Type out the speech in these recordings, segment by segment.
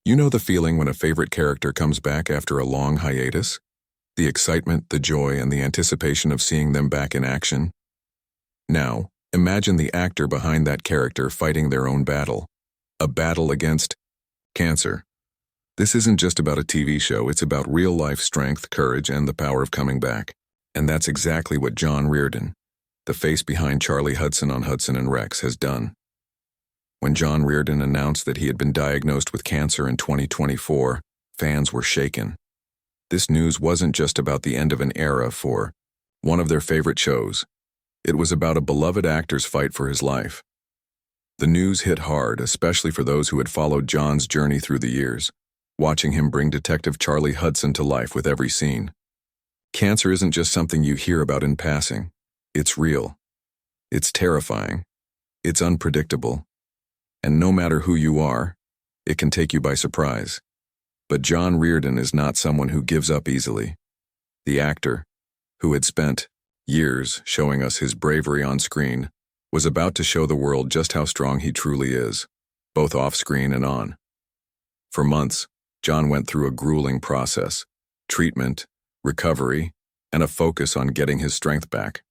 You know the feeling when a favorite character comes back after a long hiatus? The excitement, the joy, and the anticipation of seeing them back in action? Now, imagine the actor behind that character fighting their own battle. A battle against cancer. This isn't just about a TV show, it's about real-life strength, courage, and the power of coming back. And that's exactly what John Reardon, the face behind Charlie Hudson on Hudson Rex, has done. When John Reardon announced that he had been diagnosed with cancer in 2024, fans were shaken. This news wasn't just about the end of an era for one of their favorite shows. It was about a beloved actor's fight for his life. The news hit hard, especially for those who had followed John's journey through the years, watching him bring Detective Charlie Hudson to life with every scene. Cancer isn't just something you hear about in passing. It's real. It's terrifying. It's unpredictable. And no matter who you are, it can take you by surprise. But John Reardon is not someone who gives up easily. The actor, who had spent years showing us his bravery on screen, was about to show the world just how strong he truly is, both off-screen and on. For months, John went through a grueling process: treatment, recovery, and a focus on getting his strength back.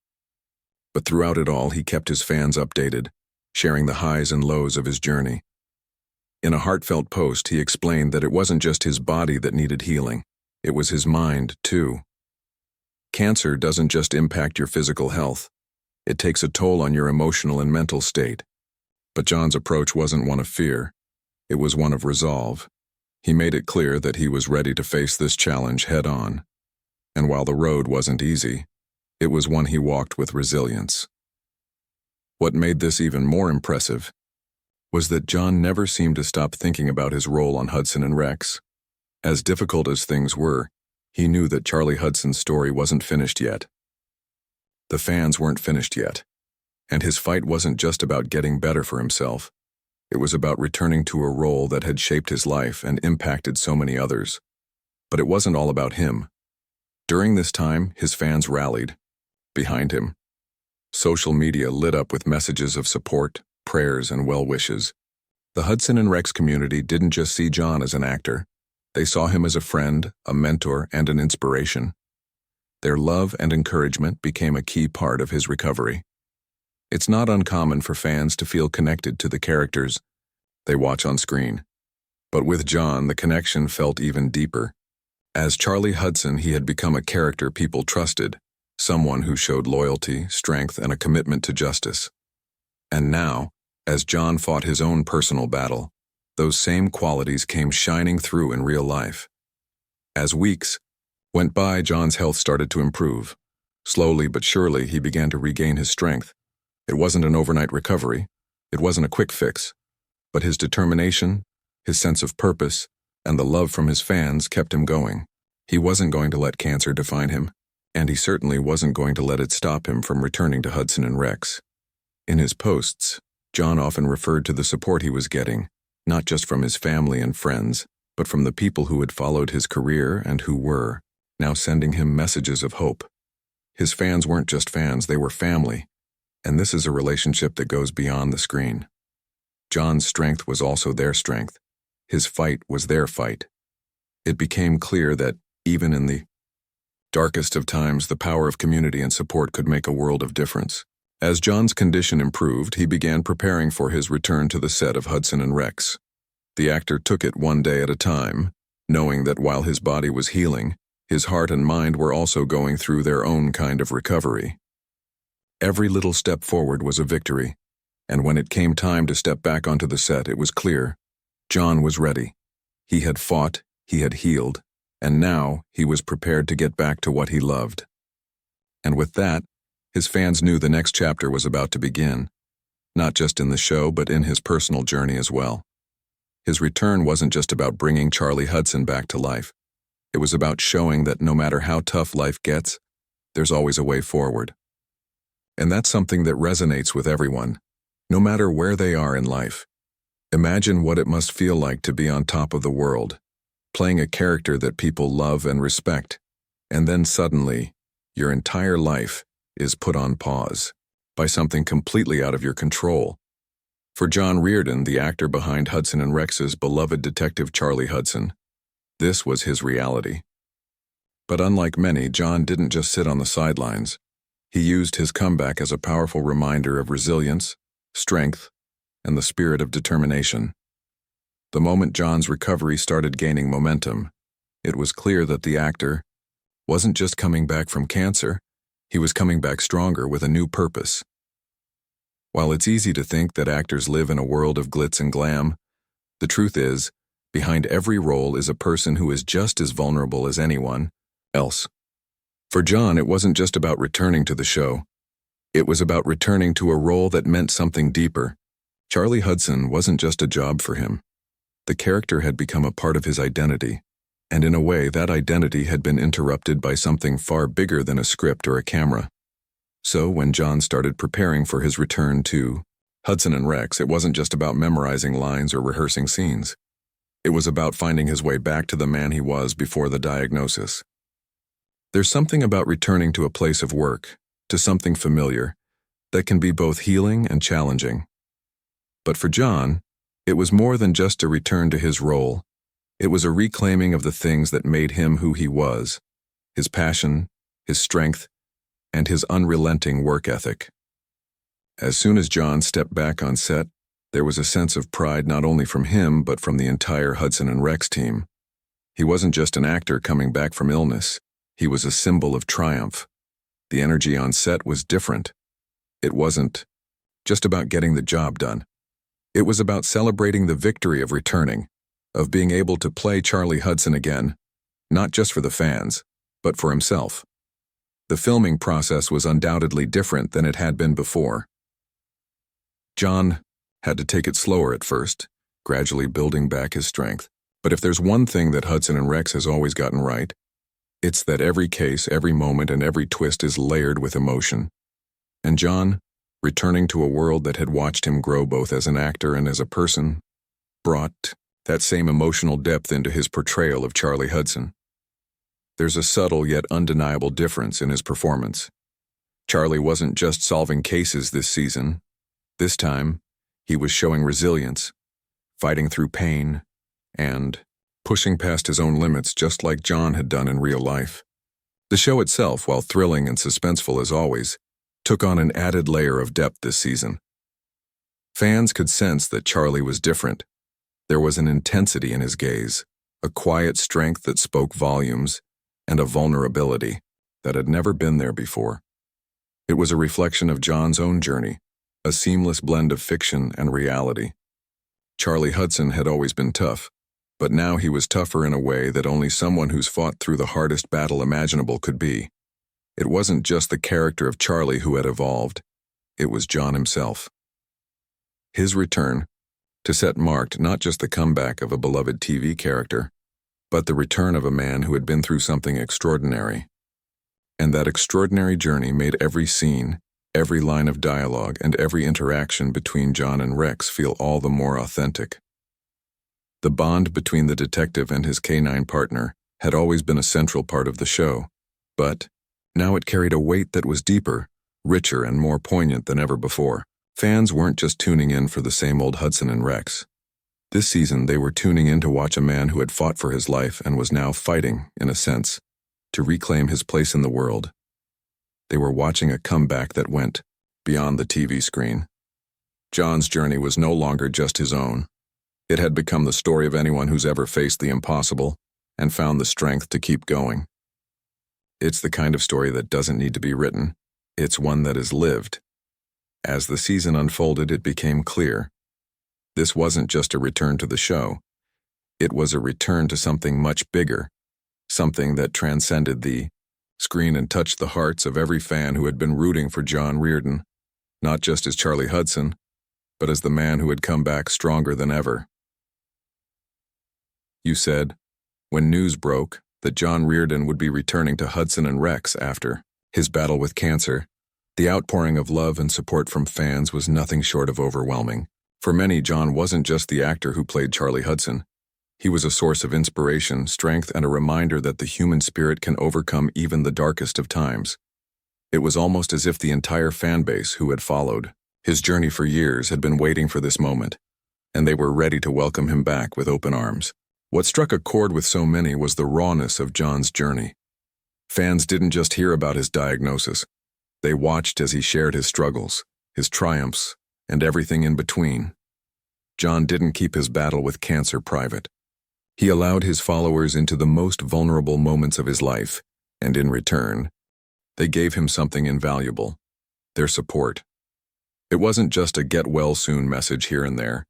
But throughout it all, he kept his fans updated, sharing the highs and lows of his journey. In a heartfelt post, he explained that it wasn't just his body that needed healing, it was his mind, too. Cancer doesn't just impact your physical health, it takes a toll on your emotional and mental state. But John's approach wasn't one of fear, it was one of resolve. He made it clear that he was ready to face this challenge head-on. And while the road wasn't easy, it was one he walked with resilience. What made this even more impressive was that John never seemed to stop thinking about his role on Hudson Rex. As difficult as things were, he knew that Charlie Hudson's story wasn't finished yet. The fans weren't finished yet, and his fight wasn't just about getting better for himself. It was about returning to a role that had shaped his life and impacted so many others. But it wasn't all about him. During this time, his fans rallied behind him. Social media lit up with messages of support, prayers, and well wishes. The Hudson Rex community didn't just see John as an actor. They saw him as a friend, a mentor, and an inspiration. Their love and encouragement became a key part of his recovery. It's not uncommon for fans to feel connected to the characters they watch on screen. But with John, the connection felt even deeper. As Charlie Hudson, he had become a character people trusted, someone who showed loyalty, strength, and a commitment to justice. And now, as John fought his own personal battle, those same qualities came shining through in real life. As weeks went by, John's health started to improve. Slowly but surely, he began to regain his strength. It wasn't an overnight recovery. It wasn't a quick fix. But his determination, his sense of purpose, and the love from his fans kept him going. He wasn't going to let cancer define him, and he certainly wasn't going to let it stop him from returning to Hudson Rex. In his posts, John often referred to the support he was getting, not just from his family and friends, but from the people who had followed his career and who were now sending him messages of hope. His fans weren't just fans, they were family, and this is a relationship that goes beyond the screen. John's strength was also their strength. His fight was their fight. It became clear that, even in the darkest of times, the power of community and support could make a world of difference. As John's condition improved, he began preparing for his return to the set of Hudson Rex. The actor took it one day at a time, knowing that while his body was healing, his heart and mind were also going through their own kind of recovery. Every little step forward was a victory, and when it came time to step back onto the set, it was clear. John was ready. He had fought, he had healed, and now he was prepared to get back to what he loved. And with that, his fans knew the next chapter was about to begin, not just in the show, but in his personal journey as well. His return wasn't just about bringing Charlie Hudson back to life. It was about showing that no matter how tough life gets, there's always a way forward. And that's something that resonates with everyone, no matter where they are in life. Imagine what it must feel like to be on top of the world, playing a character that people love and respect, and then suddenly, your entire life is put on pause by something completely out of your control. For John Reardon, the actor behind Hudson and Rex's beloved Detective Charlie Hudson, this was his reality. But unlike many, John didn't just sit on the sidelines. He used his comeback as a powerful reminder of resilience, strength, and the spirit of determination. The moment John's recovery started gaining momentum, it was clear that the actor wasn't just coming back from cancer, he was coming back stronger with a new purpose. While it's easy to think that actors live in a world of glitz and glam, the truth is, behind every role is a person who is just as vulnerable as anyone else. For John, it wasn't just about returning to the show. It was about returning to a role that meant something deeper. Charlie Hudson wasn't just a job for him. The character had become a part of his identity, and in a way, that identity had been interrupted by something far bigger than a script or a camera. So when John started preparing for his return to Hudson and Rex, it wasn't just about memorizing lines or rehearsing scenes. It was about finding his way back to the man he was before the diagnosis. There's something about returning to a place of work, to something familiar, that can be both healing and challenging. But for John, it was more than just a return to his role. It was a reclaiming of the things that made him who he was, his passion, his strength, and his unrelenting work ethic. As soon as John stepped back on set, there was a sense of pride not only from him but from the entire Hudson and Rex team. He wasn't just an actor coming back from illness. He was a symbol of triumph. The energy on set was different. It wasn't just about getting the job done. It was about celebrating the victory of returning, of being able to play Charlie Hudson again, not just for the fans, but for himself. The filming process was undoubtedly different than it had been before. John had to take it slower at first, gradually building back his strength. But if there's one thing that Hudson and Rex has always gotten right, it's that every case, every moment, and every twist is layered with emotion. And John, returning to a world that had watched him grow both as an actor and as a person, brought that same emotional depth into his portrayal of Charlie Hudson. There's a subtle yet undeniable difference in his performance. Charlie wasn't just solving cases this season. This time, he was showing resilience, fighting through pain, and pushing past his own limits just like John had done in real life. The show itself, while thrilling and suspenseful as always, took on an added layer of depth this season. Fans could sense that Charlie was different. There was an intensity in his gaze, a quiet strength that spoke volumes, and a vulnerability that had never been there before. It was a reflection of John's own journey, a seamless blend of fiction and reality. Charlie Hudson had always been tough, but now he was tougher in a way that only someone who's fought through the hardest battle imaginable could be. It wasn't just the character of Charlie who had evolved, it was John himself. His return to set marked not just the comeback of a beloved TV character, but the return of a man who had been through something extraordinary. And that extraordinary journey made every scene, every line of dialogue, and every interaction between John and Rex feel all the more authentic. The bond between the detective and his canine partner had always been a central part of the show, but now it carried a weight that was deeper, richer, and more poignant than ever before. Fans weren't just tuning in for the same old Hudson and Rex. This season, they were tuning in to watch a man who had fought for his life and was now fighting, in a sense, to reclaim his place in the world. They were watching a comeback that went beyond the TV screen. John's journey was no longer just his own. It had become the story of anyone who's ever faced the impossible and found the strength to keep going. It's the kind of story that doesn't need to be written. It's one that is lived. As the season unfolded, it became clear. This wasn't just a return to the show. It was a return to something much bigger, something that transcended the screen and touched the hearts of every fan who had been rooting for John Reardon, not just as Charlie Hudson, but as the man who had come back stronger than ever. You said, when news broke that John Reardon would be returning to Hudson and Rex after his battle with cancer, the outpouring of love and support from fans was nothing short of overwhelming. For many, John wasn't just the actor who played Charlie Hudson. He was a source of inspiration, strength, and a reminder that the human spirit can overcome even the darkest of times. It was almost as if the entire fan base who had followed His journey for years had been waiting for this moment, and they were ready to welcome him back with open arms. What struck a chord with so many was the rawness of John's journey. Fans didn't just hear about his diagnosis. They watched as he shared his struggles, his triumphs, and everything in between. John didn't keep his battle with cancer private. He allowed his followers into the most vulnerable moments of his life, and in return, they gave him something invaluable: their support. It wasn't just a get-well-soon message here and there.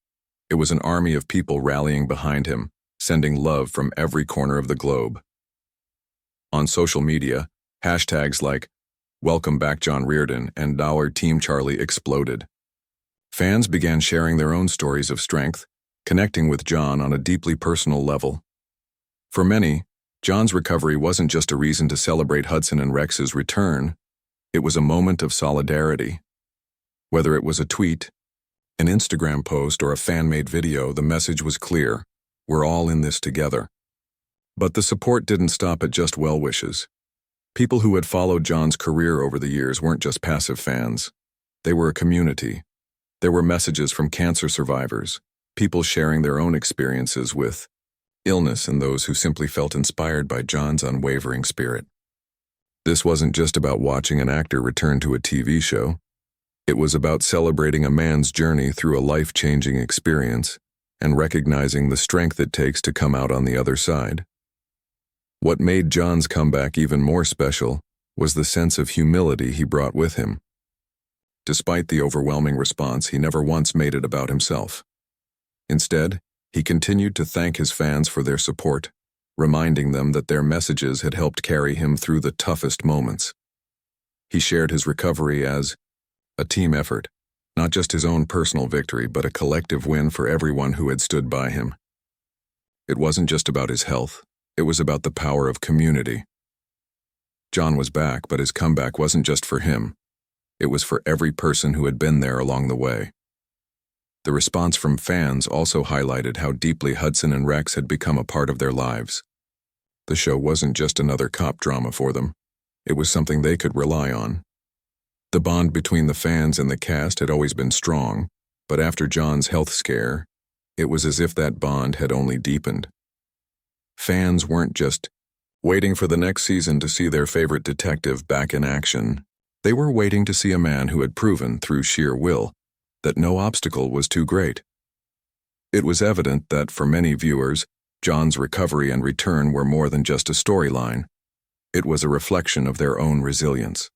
It was an army of people rallying behind him, sending love from every corner of the globe. On social media, hashtags like "Welcome Back John Reardon" and "Our Team Charlie" exploded. Fans began sharing their own stories of strength, connecting with John on a deeply personal level. For many, John's recovery wasn't just a reason to celebrate Hudson and Rex's return, it was a moment of solidarity. Whether it was a tweet, an Instagram post, or a fan-made video, the message was clear: we're all in this together. But the support didn't stop at just well wishes. People who had followed John's career over the years weren't just passive fans. They were a community. There were messages from cancer survivors, people sharing their own experiences with illness, and those who simply felt inspired by John's unwavering spirit. This wasn't just about watching an actor return to a TV show. It was about celebrating a man's journey through a life-changing experience and recognizing the strength it takes to come out on the other side. What made John's comeback even more special was the sense of humility he brought with him. Despite the overwhelming response, he never once made it about himself. Instead, he continued to thank his fans for their support, reminding them that their messages had helped carry him through the toughest moments. He shared his recovery as a team effort, not just his own personal victory, but a collective win for everyone who had stood by him. It wasn't just about his health, it was about the power of community. John was back, but his comeback wasn't just for him. It was for every person who had been there along the way. The response from fans also highlighted how deeply Hudson and Rex had become a part of their lives. The show wasn't just another cop drama for them. It was something they could rely on. The bond between the fans and the cast had always been strong, but after John's health scare, it was as if that bond had only deepened. Fans weren't just waiting for the next season to see their favorite detective back in action. They were waiting to see a man who had proven, through sheer will, that no obstacle was too great. It was evident that, for many viewers, John's recovery and return were more than just a storyline. It was a reflection of their own resilience.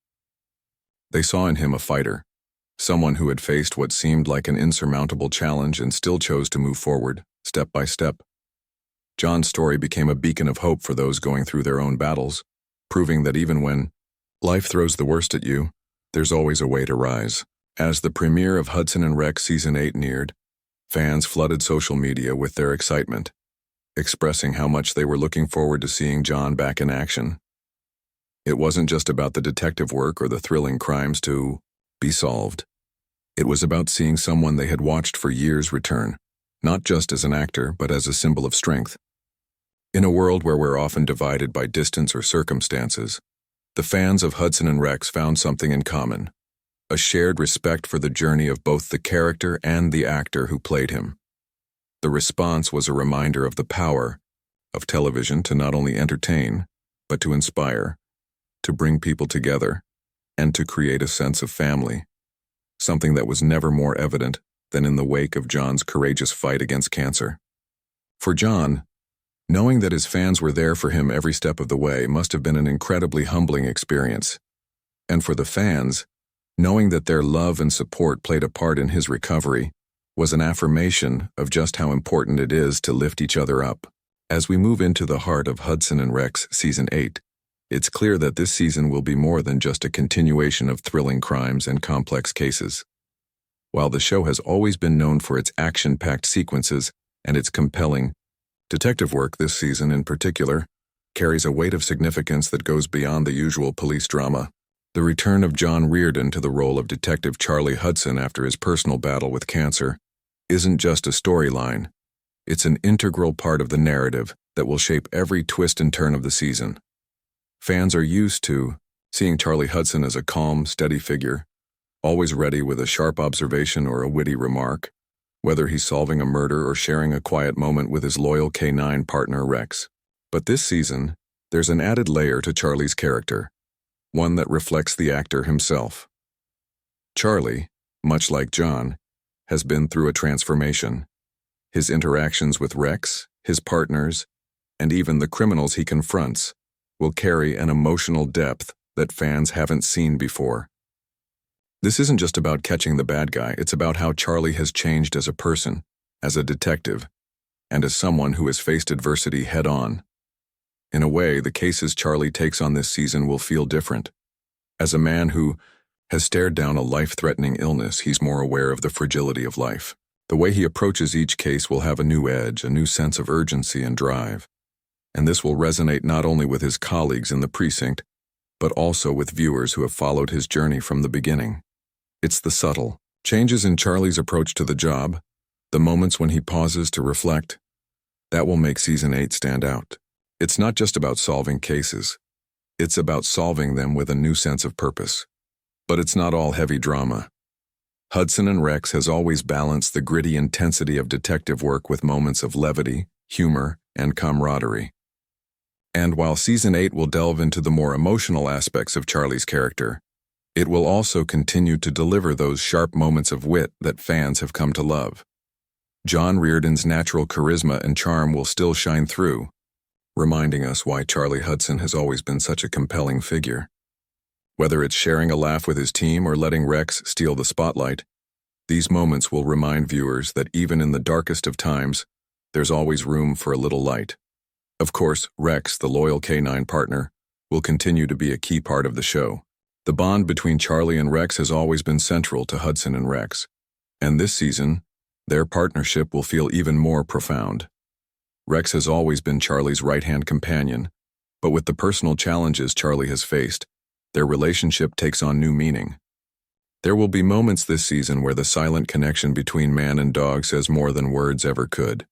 They saw in him a fighter, someone who had faced what seemed like an insurmountable challenge and still chose to move forward, step by step. John's story became a beacon of hope for those going through their own battles, proving that even when life throws the worst at you, there's always a way to rise. As the premiere of Hudson and Rex Season 8 neared, fans flooded social media with their excitement, expressing how much they were looking forward to seeing John back in action. It wasn't just about the detective work or the thrilling crimes to be solved. It was about seeing someone they had watched for years return, not just as an actor, but as a symbol of strength. In a world where we're often divided by distance or circumstances, the fans of Hudson and Rex found something in common: a shared respect for the journey of both the character and the actor who played him. The response was a reminder of the power of television to not only entertain, but to inspire, to bring people together, and to create a sense of family, something that was never more evident than in the wake of John's courageous fight against cancer. For John, knowing that his fans were there for him every step of the way must have been an incredibly humbling experience. And for the fans, knowing that their love and support played a part in his recovery was an affirmation of just how important it is to lift each other up. As we move into the heart of Hudson and Rex Season 8, it's clear that this season will be more than just a continuation of thrilling crimes and complex cases. While the show has always been known for its action-packed sequences and its compelling detective work, this season in particular carries a weight of significance that goes beyond the usual police drama. The return of John Reardon to the role of Detective Charlie Hudson after his personal battle with cancer isn't just a storyline. It's an integral part of the narrative that will shape every twist and turn of the season. Fans are used to seeing Charlie Hudson as a calm, steady figure, always ready with a sharp observation or a witty remark, whether he's solving a murder or sharing a quiet moment with his loyal canine partner Rex. But this season, there's an added layer to Charlie's character, one that reflects the actor himself. Charlie, much like John, has been through a transformation. His interactions with Rex, his partners, and even the criminals he confronts will carry an emotional depth that fans haven't seen before. This isn't just about catching the bad guy, it's about how Charlie has changed as a person, as a detective, and as someone who has faced adversity head-on. In a way, the cases Charlie takes on this season will feel different. As a man who has stared down a life-threatening illness, he's more aware of the fragility of life. The way he approaches each case will have a new edge, a new sense of urgency and drive. And this will resonate not only with his colleagues in the precinct, but also with viewers who have followed his journey from the beginning. It's the subtle changes in Charlie's approach to the job, the moments when he pauses to reflect, that will make Season 8 stand out. It's not just about solving cases. It's about solving them with a new sense of purpose. But it's not all heavy drama. Hudson and Rex has always balanced the gritty intensity of detective work with moments of levity, humor, and camaraderie. And while Season 8 will delve into the more emotional aspects of Charlie's character, it will also continue to deliver those sharp moments of wit that fans have come to love. John Reardon's natural charisma and charm will still shine through, reminding us why Charlie Hudson has always been such a compelling figure. Whether it's sharing a laugh with his team or letting Rex steal the spotlight, these moments will remind viewers that even in the darkest of times, there's always room for a little light. Of course, Rex, the loyal canine partner, will continue to be a key part of the show. The bond between Charlie and Rex has always been central to Hudson and Rex, and this season, their partnership will feel even more profound. Rex has always been Charlie's right-hand companion, but with the personal challenges Charlie has faced, their relationship takes on new meaning. There will be moments this season where the silent connection between man and dog says more than words ever could.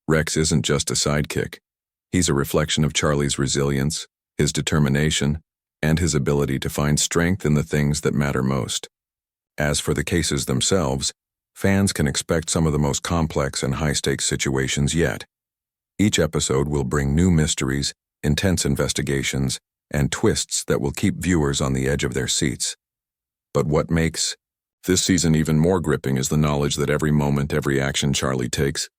Rex isn't just a sidekick. He's a reflection of Charlie's resilience, his determination, and his ability to find strength in the things that matter most. As for the cases themselves, fans can expect some of the most complex and high-stakes situations yet. Each episode will bring new mysteries, intense investigations, and twists that will keep viewers on the edge of their seats. But what makes this season even more gripping is the knowledge that every moment, every action Charlie takes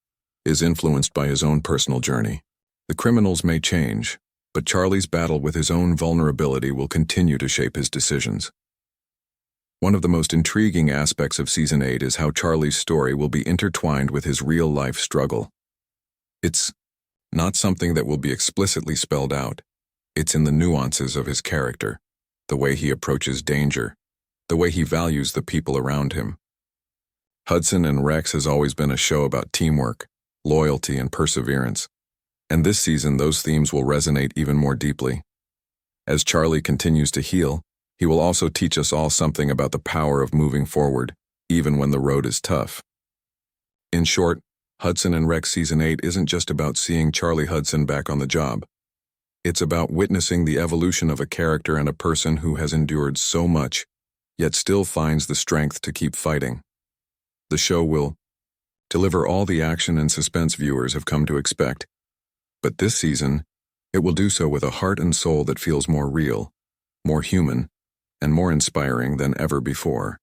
is influenced by his own personal journey. The criminals may change, but Charlie's battle with his own vulnerability will continue to shape his decisions. One of the most intriguing aspects of Season 8 is how Charlie's story will be intertwined with his real-life struggle. It's not something that will be explicitly spelled out. It's in the nuances of his character, the way he approaches danger, the way he values the people around him. Hudson and Rex has always been a show about teamwork, loyalty, and perseverance. And this season, those themes will resonate even more deeply. As Charlie continues to heal, he will also teach us all something about the power of moving forward, even when the road is tough. In short, Hudson and Rex Season 8 isn't just about seeing Charlie Hudson back on the job. It's about witnessing the evolution of a character and a person who has endured so much, yet still finds the strength to keep fighting. The show will deliver all the action and suspense viewers have come to expect, but this season, it will do so with a heart and soul that feels more real, more human, and more inspiring than ever before.